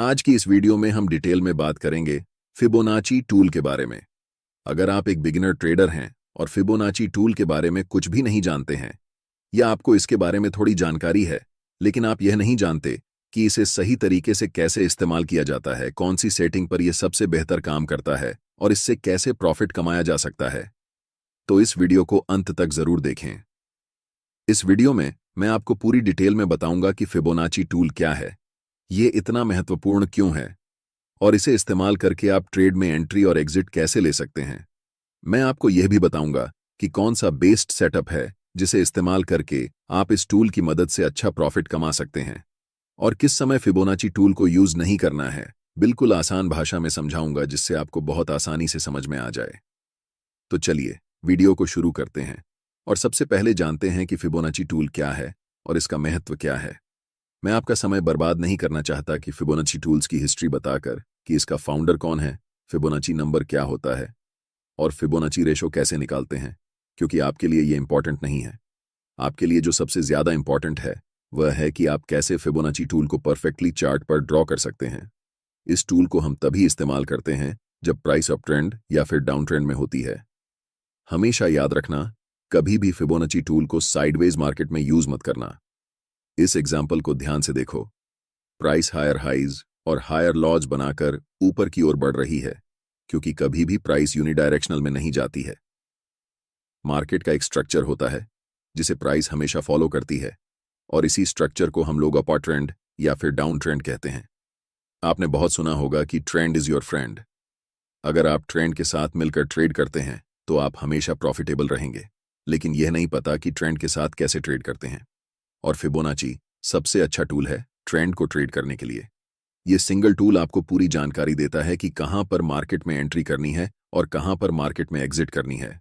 आज की इस वीडियो में हम डिटेल में बात करेंगे फिबोनाची टूल के बारे में। अगर आप एक बिगिनर ट्रेडर हैं और फिबोनाची टूल के बारे में कुछ भी नहीं जानते हैं, या आपको इसके बारे में थोड़ी जानकारी है लेकिन आप यह नहीं जानते कि इसे सही तरीके से कैसे इस्तेमाल किया जाता है, कौन सी सेटिंग पर यह सबसे बेहतर काम करता है और इससे कैसे प्रॉफिट कमाया जा सकता है, तो इस वीडियो को अंत तक जरूर देखें। इस वीडियो में मैं आपको पूरी डिटेल में बताऊंगा कि फिबोनाची टूल क्या है, ये इतना महत्वपूर्ण क्यों है और इसे इस्तेमाल करके आप ट्रेड में एंट्री और एग्जिट कैसे ले सकते हैं। मैं आपको यह भी बताऊंगा कि कौन सा बेस्ड सेटअप है जिसे इस्तेमाल करके आप इस टूल की मदद से अच्छा प्रॉफिट कमा सकते हैं और किस समय फिबोनाची टूल को यूज नहीं करना है। बिल्कुल आसान भाषा में समझाऊंगा जिससे आपको बहुत आसानी से समझ में आ जाए। तो चलिए वीडियो को शुरू करते हैं और सबसे पहले जानते हैं कि फिबोनाची टूल क्या है और इसका महत्व क्या है। मैं आपका समय बर्बाद नहीं करना चाहता कि फिबोनाची टूल्स की हिस्ट्री बताकर कि इसका फाउंडर कौन है, फिबोनाची नंबर क्या होता है और फिबोनाची रेशो कैसे निकालते हैं, क्योंकि आपके लिए ये इंपॉर्टेंट नहीं है। आपके लिए जो सबसे ज्यादा इंपॉर्टेंट है वह है कि आप कैसे फिबोनाची टूल को परफेक्टली चार्ट पर ड्रॉ कर सकते हैं। इस टूल को हम तभी इस्तेमाल करते हैं जब प्राइस अप ट्रेंड या फिर डाउन ट्रेंड में होती है। हमेशा याद रखना, कभी भी फिबोनाची टूल को साइडवेज मार्केट में यूज मत करना। इस एग्जाम्पल को ध्यान से देखो। प्राइस हायर हाइज और हायर लॉज बनाकर ऊपर की ओर बढ़ रही है, क्योंकि कभी भी प्राइस यूनिडायरेक्शनल में नहीं जाती है। मार्केट का एक स्ट्रक्चर होता है जिसे प्राइस हमेशा फॉलो करती है और इसी स्ट्रक्चर को हम लोग अपर ट्रेंड या फिर डाउन ट्रेंड कहते हैं। आपने बहुत सुना होगा कि ट्रेंड इज योर फ्रेंड। अगर आप ट्रेंड के साथ मिलकर ट्रेड करते हैं तो आप हमेशा प्रॉफिटेबल रहेंगे, लेकिन यह नहीं पता कि ट्रेंड के साथ कैसे ट्रेड करते हैं। और फिबोनाची सबसे अच्छा टूल है ट्रेंड को ट्रेड करने के लिए। यह सिंगल टूल आपको पूरी जानकारी देता है कि कहां पर मार्केट में एंट्री करनी है और कहां पर मार्केट में एग्जिट करनी है।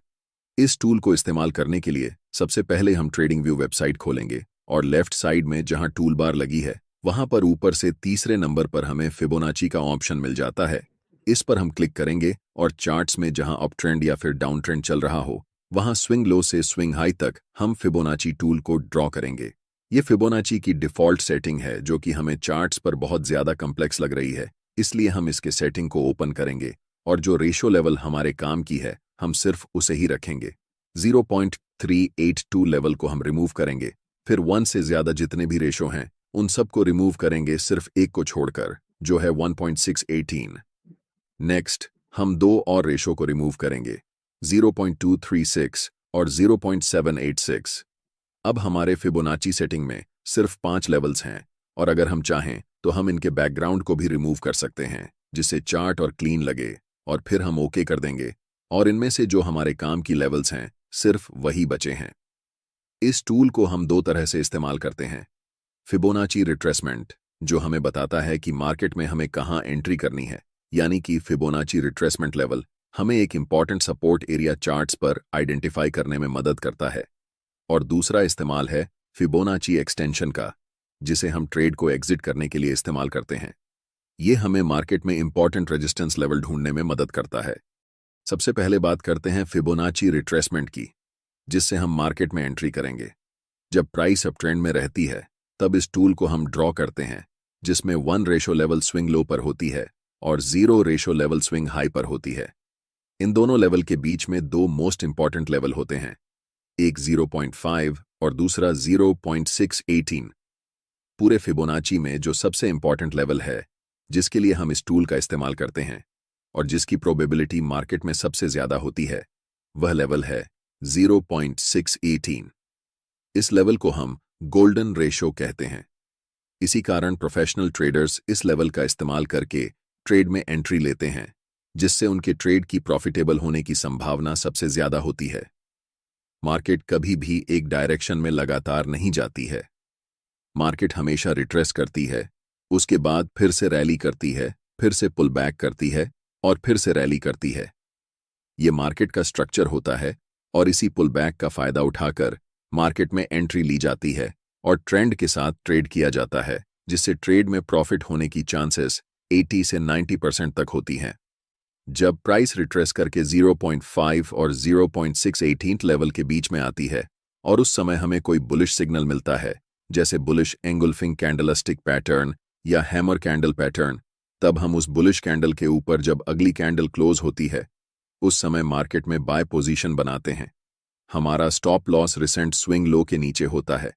इस टूल को इस्तेमाल करने के लिए सबसे पहले हम ट्रेडिंग व्यू वेबसाइट खोलेंगे और लेफ्ट साइड में जहां टूल बार लगी है वहां पर ऊपर से तीसरे नंबर पर हमें फिबोनाची का ऑप्शन मिल जाता है। इस पर हम क्लिक करेंगे और चार्ट्स में जहां अप ट्रेंड या फिर डाउन ट्रेंड चल रहा हो वहां स्विंग लो से स्विंग हाई तक हम फिबोनाची टूल को ड्रॉ करेंगे। ये फिबोनाची की डिफ़ॉल्ट सेटिंग है जो कि हमें चार्ट्स पर बहुत ज़्यादा कम्प्लेक्स लग रही है, इसलिए हम इसके सेटिंग को ओपन करेंगे और जो रेशो लेवल हमारे काम की है हम सिर्फ उसे ही रखेंगे। 0.382 लेवल को हम रिमूव करेंगे, फिर 1 से ज़्यादा जितने भी रेशो हैं उन सब को रिमूव करेंगे सिर्फ एक को छोड़कर, जो है 1.618। नेक्स्ट हम दो और रेशो को रिमूव करेंगे, 0.236 और 0.786। अब हमारे फिबोनाची सेटिंग में सिर्फ 5 लेवल्स हैं और अगर हम चाहें तो हम इनके बैकग्राउंड को भी रिमूव कर सकते हैं जिससे चार्ट और क्लीन लगे, और फिर हम ओके कर देंगे और इनमें से जो हमारे काम की लेवल्स हैं सिर्फ वही बचे हैं। इस टूल को हम दो तरह से इस्तेमाल करते हैं। फिबोनाची रिट्रेसमेंट, जो हमें बताता है कि मार्केट में हमें कहाँ एंट्री करनी है, यानी कि फिबोनाची रिट्रेसमेंट लेवल हमें एक इंपॉर्टेंट सपोर्ट एरिया चार्ट्स पर आइडेंटिफाई करने में मदद करता है। और दूसरा इस्तेमाल है फिबोनाची एक्सटेंशन का, जिसे हम ट्रेड को एग्जिट करने के लिए इस्तेमाल करते हैं। यह हमें मार्केट में इंपॉर्टेंट रेजिस्टेंस लेवल ढूंढने में मदद करता है। सबसे पहले बात करते हैं फिबोनाची रिट्रेसमेंट की, जिससे हम मार्केट में एंट्री करेंगे। जब प्राइस अप ट्रेंड में रहती है तब इस टूल को हम ड्रॉ करते हैं, जिसमें 1 रेशो लेवल स्विंग लो पर होती है और 0 रेशो लेवल स्विंग हाई पर होती है। इन दोनों लेवल के बीच में दो मोस्ट इंपॉर्टेंट लेवल होते हैं, एक 0.5 और दूसरा 0.618। पूरे फिबोनाची में जो सबसे इंपॉर्टेंट लेवल है जिसके लिए हम इस टूल का इस्तेमाल करते हैं और जिसकी प्रोबेबिलिटी मार्केट में सबसे ज्यादा होती है, वह लेवल है 0.618। इस लेवल को हम गोल्डन रेशो कहते हैं। इसी कारण प्रोफेशनल ट्रेडर्स इस लेवल का इस्तेमाल करके ट्रेड में एंट्री लेते हैं, जिससे उनके ट्रेड की प्रॉफिटेबल होने की संभावना सबसे ज्यादा होती है। मार्केट कभी भी एक डायरेक्शन में लगातार नहीं जाती है। मार्केट हमेशा रिट्रेस करती है, उसके बाद फिर से रैली करती है, फिर से पुल बैक करती है और फिर से रैली करती है। ये मार्केट का स्ट्रक्चर होता है और इसी पुल बैक का फायदा उठाकर मार्केट में एंट्री ली जाती है और ट्रेंड के साथ ट्रेड किया जाता है, जिससे ट्रेड में प्रॉफिट होने की चांसेस 80 से 90% तक होती हैं। जब प्राइस रिट्रेस करके 0.5 और 0.618 लेवल के बीच में आती है और उस समय हमें कोई बुलिश सिग्नल मिलता है, जैसे बुलिश एंगुल्फिंग कैंडलस्टिक पैटर्न या हैमर कैंडल पैटर्न, तब हम उस बुलिश कैंडल के ऊपर जब अगली कैंडल क्लोज होती है उस समय मार्केट में बाय पोजीशन बनाते हैं। हमारा stop loss recent swing low के नीचे होता है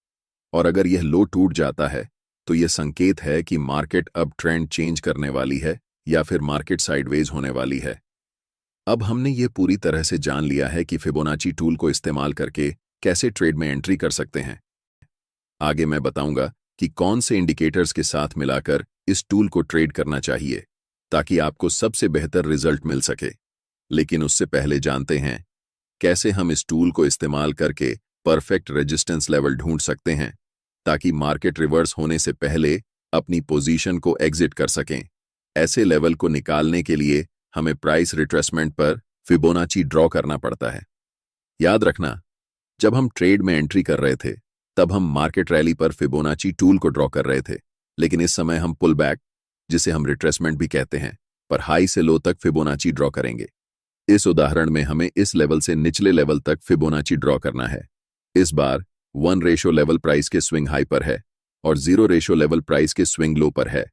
और अगर यह लो टूट जाता है तो यह संकेत है कि मार्केट अब ट्रेंड चेंज करने वाली है या फिर मार्केट साइडवेज होने वाली है। अब हमने ये पूरी तरह से जान लिया है कि फिबोनाची टूल को इस्तेमाल करके कैसे ट्रेड में एंट्री कर सकते हैं। आगे मैं बताऊंगा कि कौन से इंडिकेटर्स के साथ मिलाकर इस टूल को ट्रेड करना चाहिए ताकि आपको सबसे बेहतर रिजल्ट मिल सके। लेकिन उससे पहले जानते हैं कैसे हम इस टूल को इस्तेमाल करके परफेक्ट रेजिस्टेंस लेवल ढूंढ सकते हैं ताकि मार्केट रिवर्स होने से पहले अपनी पोजीशन को एग्जिट कर सकें। ऐसे लेवल को निकालने के लिए हमें प्राइस रिट्रेसमेंट पर फिबोनाची ड्रॉ करना पड़ता है। याद रखना, जब हम ट्रेड में एंट्री कर रहे थे तब हम मार्केट रैली पर फिबोनाची टूल को ड्रॉ कर रहे थे, लेकिन इस समय हम पुल बैक, जिसे हम रिट्रेसमेंट भी कहते हैं, पर हाई से लो तक फिबोनाची ड्रॉ करेंगे। इस उदाहरण में हमें इस लेवल से निचले लेवल तक फिबोनाची ड्रॉ करना है। इस बार 1 रेशो लेवल प्राइस के स्विंग हाई पर है और 0 रेशो लेवल प्राइस के स्विंग लो पर है।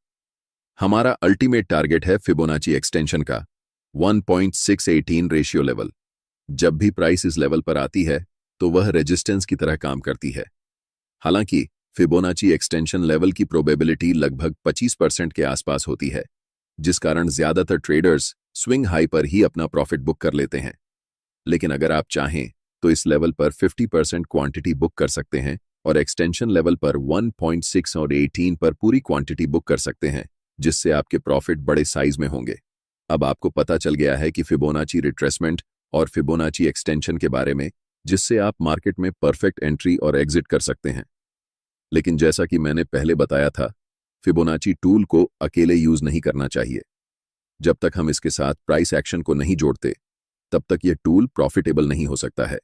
हमारा अल्टीमेट टारगेट है फिबोनाची एक्सटेंशन का 1.618 रेशियो लेवल। जब भी प्राइस इस लेवल पर आती है तो वह रेजिस्टेंस की तरह काम करती है। हालांकि फिबोनाची एक्सटेंशन लेवल की प्रोबेबिलिटी लगभग 25% के आसपास होती है, जिस कारण ज्यादातर ट्रेडर्स स्विंग हाई पर ही अपना प्रॉफिट बुक कर लेते हैं। लेकिन अगर आप चाहें तो इस लेवल पर 50% क्वांटिटी बुक कर सकते हैं और एक्सटेंशन लेवल पर 1.6 और 18 पर पूरी क्वांटिटी बुक कर सकते हैं, जिससे आपके प्रॉफिट बड़े साइज में होंगे। अब आपको पता चल गया है कि फिबोनाची रिट्रेसमेंट और फिबोनाची एक्सटेंशन के बारे में, जिससे आप मार्केट में परफेक्ट एंट्री और एग्जिट कर सकते हैं। लेकिन जैसा कि मैंने पहले बताया था, फिबोनाची टूल को अकेले यूज नहीं करना चाहिए। जब तक हम इसके साथ प्राइस एक्शन को नहीं जोड़ते तब तक यह टूल प्रॉफिटेबल नहीं हो सकता है।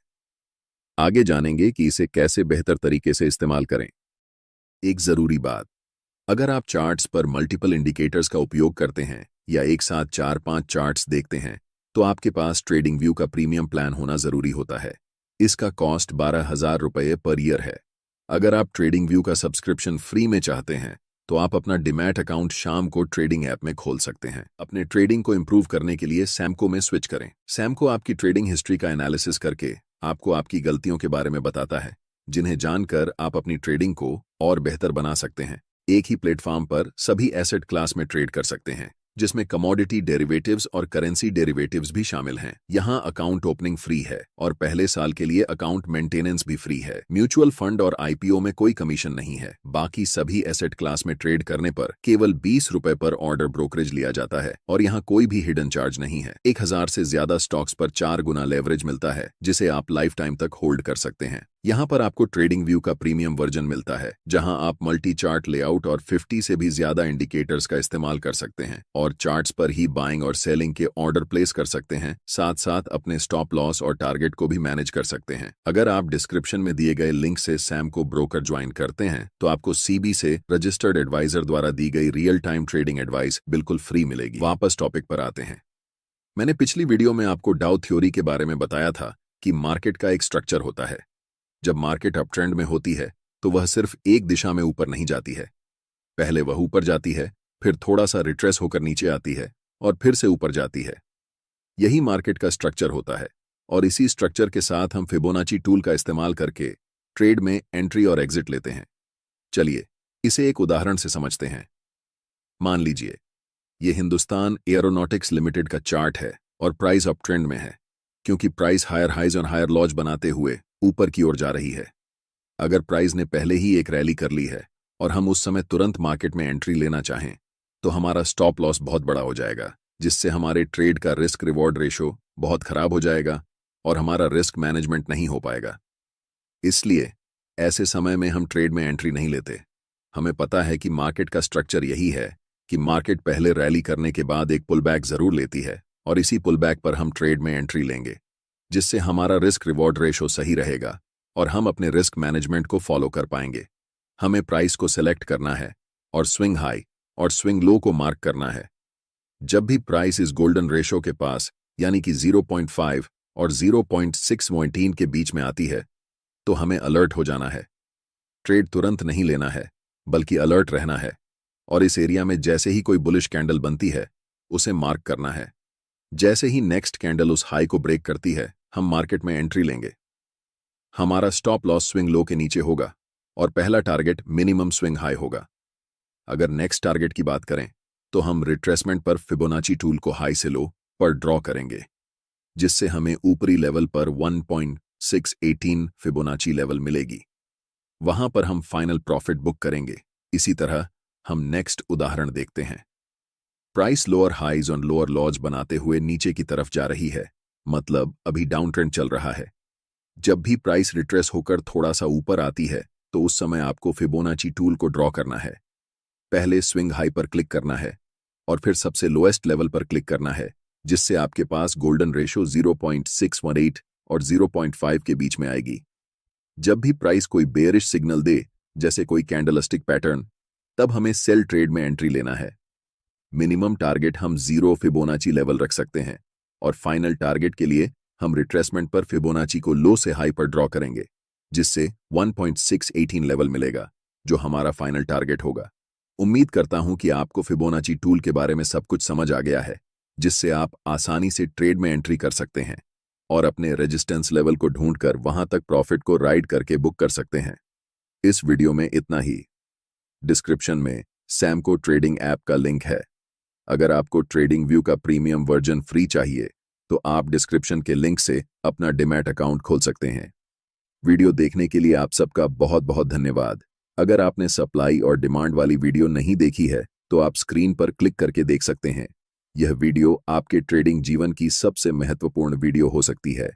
आगे जानेंगे कि इसे कैसे बेहतर तरीके से इस्तेमाल करें। एक जरूरी बात, अगर आप चार्ट्स पर मल्टीपल इंडिकेटर्स का उपयोग करते हैं या एक साथ 4-5 चार्ट्स देखते हैं तो आपके पास ट्रेडिंग व्यू का प्रीमियम प्लान होना जरूरी होता है। इसका कॉस्ट 12,000 रुपये पर ईयर है। अगर आप ट्रेडिंग व्यू का सब्सक्रिप्शन फ्री में चाहते हैं तो आप अपना डिमैट अकाउंट शाम को ट्रेडिंग ऐप में खोल सकते हैं। अपने ट्रेडिंग को इंप्रूव करने के लिए सैमको में स्विच करें। सैमको आपकी ट्रेडिंग हिस्ट्री का एनालिसिस करके आपको आपकी गलतियों के बारे में बताता है, जिन्हें जानकर आप अपनी ट्रेडिंग को और बेहतर बना सकते हैं। एक ही प्लेटफॉर्म पर सभी एसेट क्लास में ट्रेड कर सकते हैं, जिसमें कमोडिटी डेरिवेटिव्स और करेंसी डेरिवेटिव्स भी शामिल हैं। यहाँ अकाउंट ओपनिंग फ्री है और पहले साल के लिए अकाउंट मेंटेनेंस भी फ्री है। म्यूचुअल फंड और आईपीओ में कोई कमीशन नहीं है। बाकी सभी एसेट क्लास में ट्रेड करने पर केवल 20 रुपए पर ऑर्डर ब्रोकरेज लिया जाता है और यहाँ कोई भी हिडन चार्ज नहीं है। 1000 से ज्यादा स्टॉक्स पर 4 गुना लेवरेज मिलता है, जिसे आप लाइफ टाइम तक होल्ड कर सकते हैं। यहाँ पर आपको ट्रेडिंग व्यू का प्रीमियम वर्जन मिलता है, जहाँ आप मल्टी चार्ट लेआउट और 50 से भी ज्यादा इंडिकेटर्स का इस्तेमाल कर सकते हैं और चार्ट्स पर ही बाइंग और सेलिंग के ऑर्डर प्लेस कर सकते हैं। साथ साथ अपने स्टॉप लॉस और टारगेट को भी मैनेज कर सकते हैं। अगर आप डिस्क्रिप्शन में दिए गए लिंक से सैमको ब्रोकर ज्वाइन करते हैं तो आपको सीबी से रजिस्टर्ड एडवाइजर द्वारा दी गई रियल टाइम ट्रेडिंग एडवाइस बिल्कुल फ्री मिलेगी। वापस टॉपिक पर आते हैं। मैंने पिछली वीडियो में आपको डाउ थ्योरी के बारे में बताया था कि मार्केट का एक स्ट्रक्चर होता है। जब मार्केट अप ट्रेंड में होती है तो वह सिर्फ एक दिशा में ऊपर नहीं जाती है। पहले वह ऊपर जाती है, फिर थोड़ा सा रिट्रेस होकर नीचे आती है और फिर से ऊपर जाती है। यही मार्केट का स्ट्रक्चर होता है और इसी स्ट्रक्चर के साथ हम फिबोनाची टूल का इस्तेमाल करके ट्रेड में एंट्री और एग्जिट लेते हैं। चलिए इसे एक उदाहरण से समझते हैं। मान लीजिए यह हिंदुस्तान एरोनॉटिक्स लिमिटेड का चार्ट है और प्राइस अप ट्रेंड में है, क्योंकि प्राइस हायर हाइज और हायर लॉज बनाते हुए ऊपर की ओर जा रही है। अगर प्राइस ने पहले ही एक रैली कर ली है और हम उस समय तुरंत मार्केट में एंट्री लेना चाहें तो हमारा स्टॉप लॉस बहुत बड़ा हो जाएगा, जिससे हमारे ट्रेड का रिस्क रिवॉर्ड रेशो बहुत खराब हो जाएगा और हमारा रिस्क मैनेजमेंट नहीं हो पाएगा। इसलिए ऐसे समय में हम ट्रेड में एंट्री नहीं लेते। हमें पता है कि मार्केट का स्ट्रक्चर यही है कि मार्केट पहले रैली करने के बाद एक पुलबैक जरूर लेती है और इसी पुलबैक पर हम ट्रेड में एंट्री लेंगे, जिससे हमारा रिस्क रिवॉर्ड रेशो सही रहेगा और हम अपने रिस्क मैनेजमेंट को फॉलो कर पाएंगे। हमें प्राइस को सिलेक्ट करना है और स्विंग हाई और स्विंग लो को मार्क करना है। जब भी प्राइस इस गोल्डन रेशो के पास यानी कि 0.5 और 0.618 के बीच में आती है तो हमें अलर्ट हो जाना है। ट्रेड तुरंत नहीं लेना है, बल्कि अलर्ट रहना है और इस एरिया में जैसे ही कोई बुलिश कैंडल बनती है उसे मार्क करना है। जैसे ही नेक्स्ट कैंडल उस हाई को ब्रेक करती है हम मार्केट में एंट्री लेंगे। हमारा स्टॉप लॉस स्विंग लो के नीचे होगा और पहला टारगेट मिनिमम स्विंग हाई होगा। अगर नेक्स्ट टारगेट की बात करें तो हम रिट्रेसमेंट पर फिबोनाची टूल को हाई से लो पर ड्रॉ करेंगे, जिससे हमें ऊपरी लेवल पर 1.618 फिबोनाची लेवल मिलेगी। वहां पर हम फाइनल प्रॉफिट बुक करेंगे। इसी तरह हम नेक्स्ट उदाहरण देखते हैं। प्राइस लोअर हाइज और लोअर लॉज बनाते हुए नीचे की तरफ जा रही है, मतलब अभी डाउन ट्रेंड चल रहा है। जब भी प्राइस रिट्रेस होकर थोड़ा सा ऊपर आती है तो उस समय आपको फिबोनाची टूल को ड्रॉ करना है। पहले स्विंग हाई पर क्लिक करना है और फिर सबसे लोएस्ट लेवल पर क्लिक करना है, जिससे आपके पास गोल्डन रेशो 0.618 और 0.5 के बीच में आएगी। जब भी प्राइस कोई बेयरिश सिग्नल दे, जैसे कोई कैंडलस्टिक पैटर्न, तब हमें सेल ट्रेड में एंट्री लेना है। मिनिमम टारगेट हम 0 फिबोनाची लेवल रख सकते हैं और फाइनल टारगेट के लिए हम रिट्रेसमेंट पर फिबोनाची को लो से हाई पर ड्रॉ करेंगे, जिससे 1.618 लेवल मिलेगा, जो हमारा फाइनल टारगेट होगा। उम्मीद करता हूं कि आपको फिबोनाची टूल के बारे में सब कुछ समझ आ गया है, जिससे आप आसानी से ट्रेड में एंट्री कर सकते हैं और अपने रेजिस्टेंस लेवल को ढूंढकर वहां तक प्रॉफिट को राइड करके बुक कर सकते हैं। इस वीडियो में इतना ही। डिस्क्रिप्शन में सैमको ट्रेडिंग ऐप का लिंक है। अगर आपको ट्रेडिंग व्यू का प्रीमियम वर्जन फ्री चाहिए तो आप डिस्क्रिप्शन के लिंक से अपना डीमैट अकाउंट खोल सकते हैं। वीडियो देखने के लिए आप सबका बहुत बहुत धन्यवाद। अगर आपने सप्लाई और डिमांड वाली वीडियो नहीं देखी है तो आप स्क्रीन पर क्लिक करके देख सकते हैं। यह वीडियो आपके ट्रेडिंग जीवन की सबसे महत्वपूर्ण वीडियो हो सकती है।